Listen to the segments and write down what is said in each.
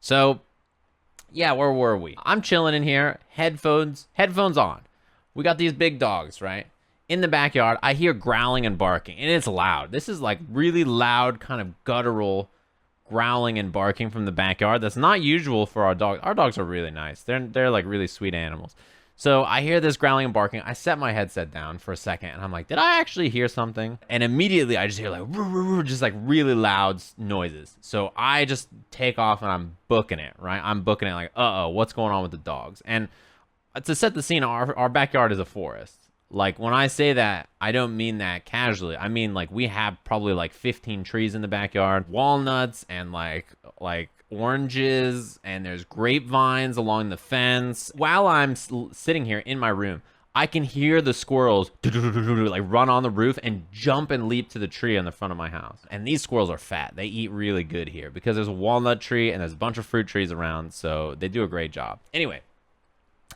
So, yeah, where were we? I'm chilling in here, headphones on. We got these big dogs, right? In the backyard, I hear growling and barking, and it's loud. This is like really loud, kind of guttural growling and barking from the backyard. That's not usual for our dogs. Our dogs are really nice. They're like really sweet animals. So I hear this growling and barking. I set my headset down for a second, and I'm like, did I actually hear something? And immediately I just hear like just like really loud noises. So I just take off and I'm booking it, right? I'm booking it like, what's going on with the dogs? And to set the scene, our backyard is a forest. Like when I say that, I don't mean that casually. I mean like we have probably like 15 trees in the backyard, walnuts and like oranges, and there's grapevines along the fence. While I'm sitting here in my room, I can hear the squirrels like run on the roof and jump and leap to the tree in the front of my house. And these squirrels are fat. They eat really good here because there's a walnut tree and there's a bunch of fruit trees around, so they do a great job. Anyway,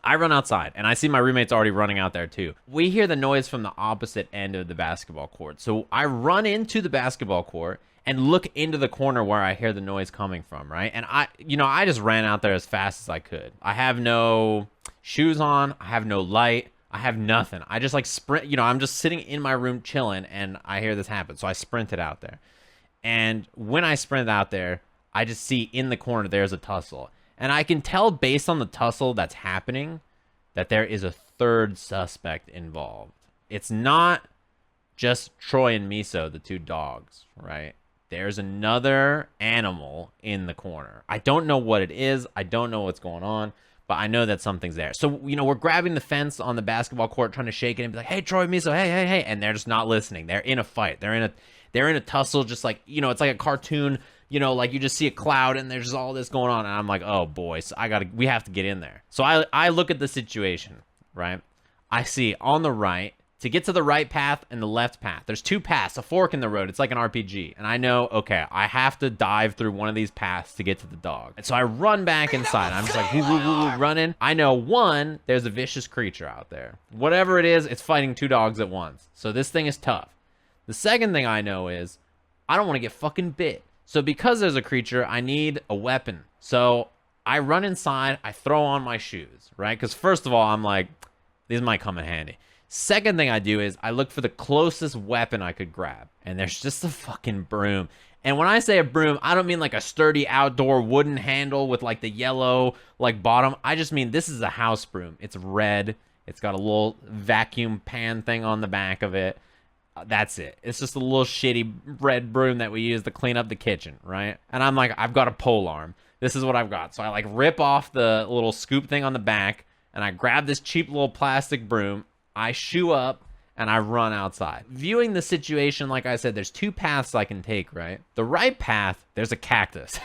I run outside, and I see my roommates already running out there, too. We hear the noise from the opposite end of the basketball court. So I run into the basketball court and look into the corner where I hear the noise coming from, right? And I just ran out there as fast as I could. I have no shoes on. I have no light. I have nothing. I just, like, sprint. I'm just sitting in my room chilling, and I hear this happen. So I sprinted out there. And when I sprinted out there, I just see in the corner there's a tussle. And I can tell based on the tussle that's happening that there is a third suspect involved. It's not just Troy and Miso, the two dogs, right? There's another animal in the corner. I don't know what it is. I don't know what's going on, but I know that something's there. So, we're grabbing the fence on the basketball court, trying to shake it and be like, hey, Troy, Miso, hey. And they're just not listening. They're in a fight. They're in a tussle, just like, it's like a cartoon. Like you just see a cloud and there's just all this going on. And I'm like, oh boy, so we have to get in there. So I look at the situation, right? I see on the right, to get to the right path and the left path, there's two paths, a fork in the road. It's like an RPG. And I know, okay, I have to dive through one of these paths to get to the dog. And so I run back inside. I'm just like, woo, running. I know, one, there's a vicious creature out there. Whatever it is, it's fighting two dogs at once. So this thing is tough. The second thing I know is I don't want to get fucking bit. So because there's a creature, I need a weapon. So I run inside, I throw on my shoes, right? Because first of all, I'm like, these might come in handy. Second thing I do is I look for the closest weapon I could grab. And there's just a fucking broom. And when I say a broom, I don't mean like a sturdy outdoor wooden handle with like the yellow like bottom. I just mean this is a house broom. It's red. It's got a little vacuum pan thing on the back of it. That's it. It's just a little shitty red broom that we use to clean up the kitchen, right? And I'm like, I've got a pole arm. This is what I've got. So I like rip off the little scoop thing on the back, and I grab this cheap little plastic broom. I shoe up, and I run outside. Viewing the situation, like I said, there's two paths I can take, right? The right path, there's a cactus.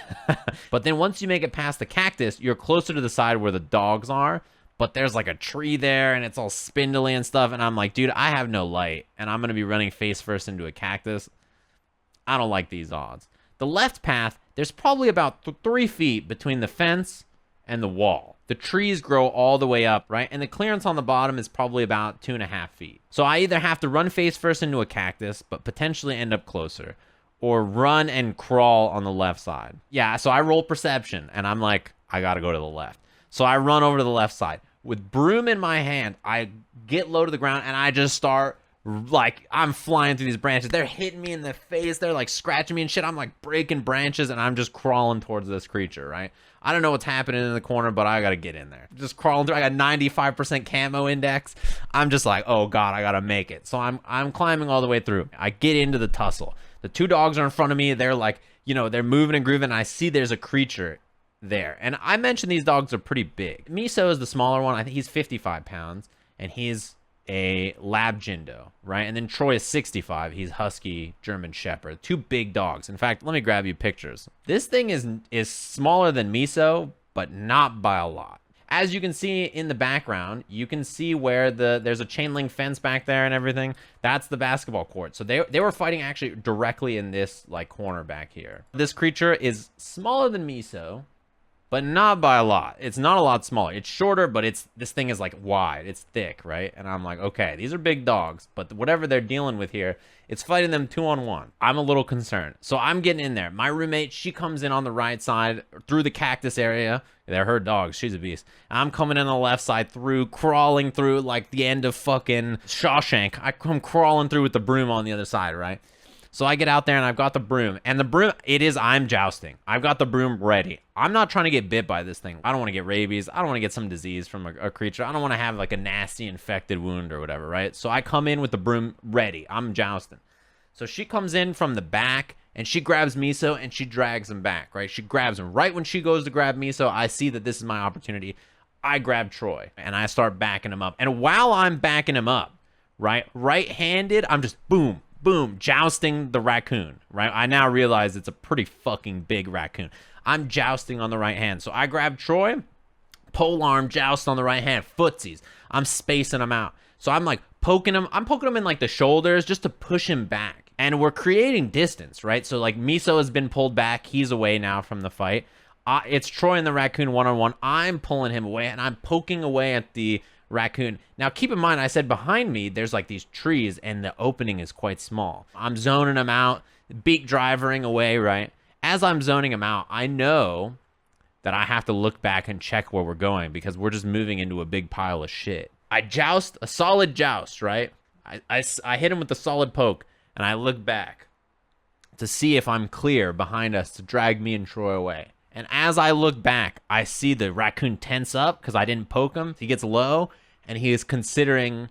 But then once you make it past the cactus, you're closer to the side where the dogs are. But there's like a tree there and it's all spindly and stuff. And I'm like, dude, I have no light. And I'm going to be running face first into a cactus. I don't like these odds. The left path, there's probably about 3 feet between the fence and the wall. The trees grow all the way up, right? And the clearance on the bottom is probably about 2.5 feet. So I either have to run face first into a cactus, but potentially end up closer, or run and crawl on the left side. Yeah, so I roll perception and I'm like, I got to go to the left. So I run over to the left side. With broom in my hand, I get low to the ground, and I just start, like, I'm flying through these branches. They're hitting me in the face. They're, like, scratching me and shit. I'm, like, breaking branches, and I'm just crawling towards this creature, right? I don't know what's happening in the corner, but I got to get in there. Just crawling through. I got 95% camo index. I'm just like, oh, God, I got to make it. So I'm climbing all the way through. I get into the tussle. The two dogs are in front of me. They're, like, they're moving and grooving, and I see there's a creature there. And I mentioned these dogs are pretty big. Miso is the smaller one. I think he's 55 pounds, and he's a lab Jindo, right? And then Troy is 65. He's husky German Shepherd. Two big dogs. In fact, let me grab you pictures. This thing is smaller than Miso, but not by a lot. As you can see in the background, you can see where there's a chain link fence back there and everything. That's the basketball court. So they were fighting actually directly in this like corner back here. This creature is smaller than Miso, but not by a lot. It's not a lot smaller. It's shorter, but this thing is like wide. It's thick, right? And I'm like, okay, these are big dogs, but whatever they're dealing with here, it's fighting them 2-on-1. I'm a little concerned. So I'm getting in there. My roommate, she comes in on the right side through the cactus area. They're her dogs. She's a beast. I'm coming in on the left side through, crawling through like the end of fucking Shawshank. I come crawling through with the broom on the other side, right? So I get out there and I've got the broom. And the broom, I'm jousting. I've got the broom ready. I'm not trying to get bit by this thing. I don't want to get rabies. I don't want to get some disease from a creature. I don't want to have like a nasty infected wound or whatever, right? So I come in with the broom ready. I'm jousting. So she comes in from the back and she grabs Miso and she drags him back, right? She grabs him. Right when she goes to grab Miso, I see that this is my opportunity. I grab Troy and I start backing him up. And while I'm backing him up, right-handed, I'm just boom, boom, jousting the raccoon, right? I now realize it's a pretty fucking big raccoon. I'm jousting on the right hand. So I grab Troy, pole arm, joust on the right hand, footsies. I'm spacing him out. So I'm like poking him. I'm poking him in like the shoulders just to push him back. And we're creating distance, right? So like Miso has been pulled back. He's away now from the fight. It's Troy and the raccoon one-on-one. I'm pulling him away and I'm poking away at the raccoon. Now keep in mind, I said behind me there's like these trees and the opening is quite small. I'm zoning him out, beak drivering away, right? As I'm zoning him out, I know that I have to look back and check where we're going because we're just moving into a big pile of shit. I joust, a solid joust, right? I hit him with a solid poke and I look back to see if I'm clear behind us to drag me and Troy away. And as I look back, I see the raccoon tense up because I didn't poke him. He gets low, and he is considering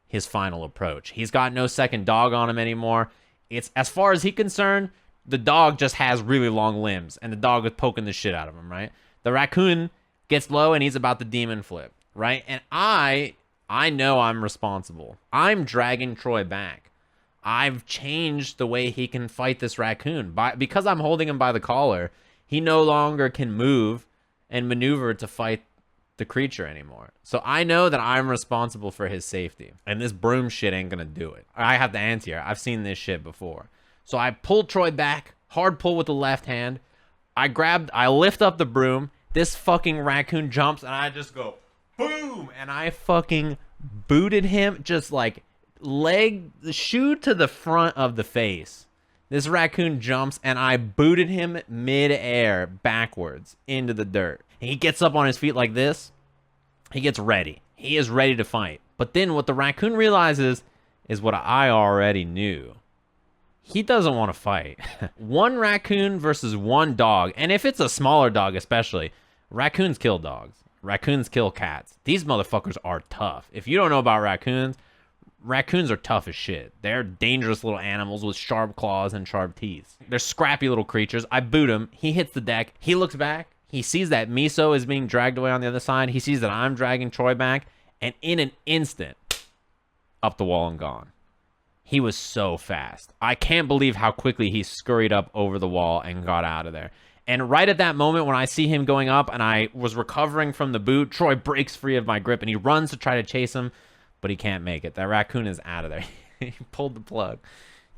his final approach. He's got no second dog on him anymore. It's as far as he's concerned, the dog just has really long limbs, and the dog is poking the shit out of him, right? The raccoon gets low, and he's about to demon flip, right? And I know I'm responsible. I'm dragging Troy back. I've changed the way he can fight this raccoon. Because I'm holding him by the collar, he no longer can move and maneuver to fight the creature anymore. So I know that I'm responsible for his safety. And this broom shit ain't gonna do it. I have the anti-air. I've seen this shit before. So I pull Troy back, hard pull with the left hand. I lift up the broom. This fucking raccoon jumps and I just go, boom! And I fucking booted him, just like the shoe to the front of the face. This raccoon jumps, and I booted him mid-air backwards into the dirt. He gets up on his feet like this. He gets ready. He is ready to fight. But then what the raccoon realizes is what I already knew. He doesn't want to fight. One raccoon versus one dog. And if it's a smaller dog especially, raccoons kill dogs. Raccoons kill cats. These motherfuckers are tough. If you don't know about raccoons are tough as shit. They're dangerous little animals with sharp claws and sharp teeth. They're scrappy little creatures. I boot him. He hits the deck. He looks back. He sees that Miso is being dragged away on the other side. He sees that I'm dragging Troy back. And in an instant, up the wall and gone. He was so fast. I can't believe how quickly he scurried up over the wall and got out of there. And right at that moment when I see him going up and I was recovering from the boot, Troy breaks free of my grip and he runs to try to chase him. But he can't make it. That raccoon is out of there. He pulled the plug.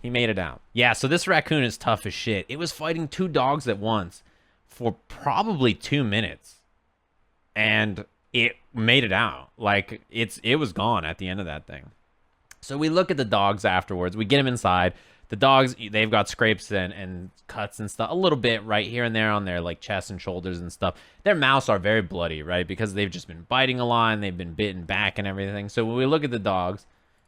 He made it out. Yeah, so this raccoon is tough as shit. It was fighting two dogs at once for probably 2 minutes. And it made it out. Like, it was gone at the end of that thing. So we look at the dogs afterwards. We get them inside. The dogs, they've got scrapes and cuts and stuff. A little bit right here and there on their like chest and shoulders and stuff. Their mouths are very bloody, right? Because they've just been biting a lot and they've been bitten back and everything. So when we look at the dogs,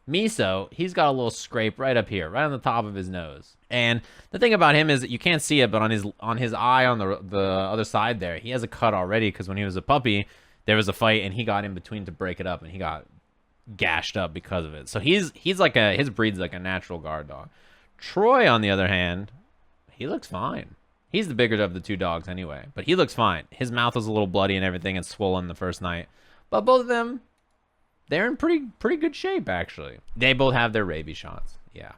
Miso, he's got a little scrape right up here, right on the top of his nose. And the thing about him is that you can't see it, but on his eye on the other side there, he has a cut already because when he was a puppy, there was a fight and he got in between to break it up and he got gashed up because of it. So he's like his breed's like a natural guard dog. Troy, on the other hand, he looks fine. He's the bigger of the two dogs anyway, but he looks fine. His mouth was a little bloody and everything and swollen the first night. But both of them, they're in pretty good shape, actually. They both have their rabies shots. Yeah.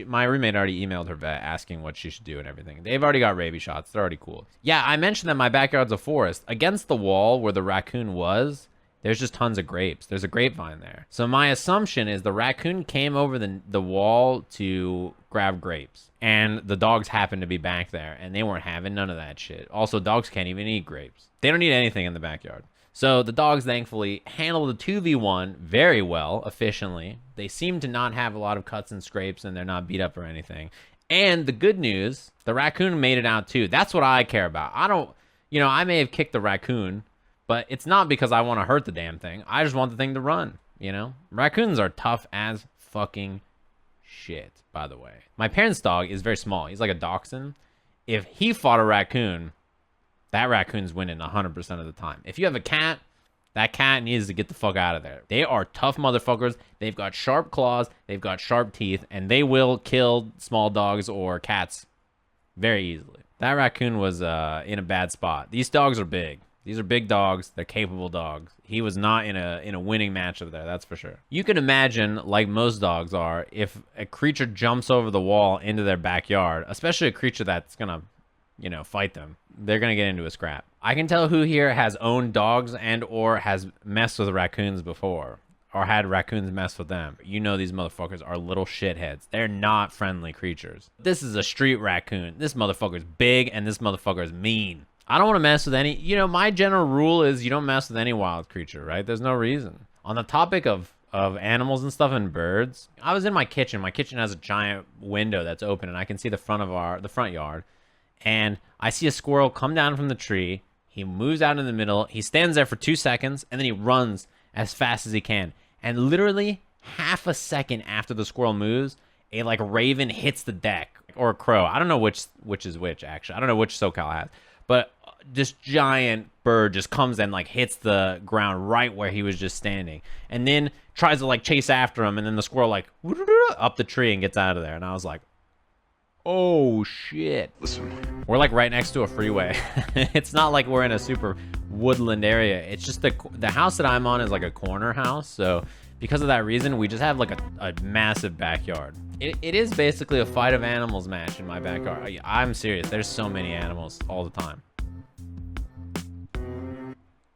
My roommate already emailed her vet asking what she should do and everything. They've already got rabies shots. They're already cool. Yeah, I mentioned that my backyard's a forest. Against the wall where the raccoon was There's just tons of grapes. There's a grapevine there. So my assumption is the raccoon came over the wall to grab grapes. And the dogs happened to be back there. And they weren't having none of that shit. Also, dogs can't even eat grapes. They don't eat anything in the backyard. So the dogs thankfully handled the 2v1 very well, efficiently. They seem to not have a lot of cuts and scrapes. And they're not beat up or anything. And the good news, the raccoon made it out too. That's what I care about. I don't, I may have kicked the raccoon. But it's not because I want to hurt the damn thing. I just want the thing to run, Raccoons are tough as fucking shit, by the way. My parents' dog is very small. He's like a dachshund. If he fought a raccoon, that raccoon's winning 100% of the time. If you have a cat, that cat needs to get the fuck out of there. They are tough motherfuckers. They've got sharp claws. They've got sharp teeth. And they will kill small dogs or cats very easily. That raccoon was in a bad spot. These dogs are big. These are big dogs. They're capable dogs. He was not in a winning match over there, that's for sure. You can imagine, like most dogs are, if a creature jumps over the wall into their backyard, especially a creature that's gonna, fight them, they're gonna get into a scrap. I can tell who here has owned dogs and or has messed with raccoons before, or had raccoons mess with them. These motherfuckers are little shitheads. They're not friendly creatures. This is a street raccoon. This motherfucker's big and this motherfucker's mean. I don't want to mess with any, my general rule is you don't mess with any wild creature, right? There's no reason. On the topic of animals and stuff and birds, I was in my kitchen. My kitchen has a giant window that's open and I can see the front yard. And I see a squirrel come down from the tree. He moves out in the middle. He stands there for 2 seconds and then he runs as fast as he can. And literally half a second after the squirrel moves, a raven hits the deck, or a crow. I don't know which is which, actually. I don't know which SoCal has. But this giant bird just comes and hits the ground right where he was just standing, and then tries to chase after him, and then the squirrel up the tree and gets out of there. And I was like, oh shit. Listen, we're right next to a freeway. It's not like we're in a super woodland area. It's just the house that I'm on is a corner house, so because of that reason we just have a massive backyard. It is basically a fight of animals match in my backyard. I'm serious. There's so many animals all the time.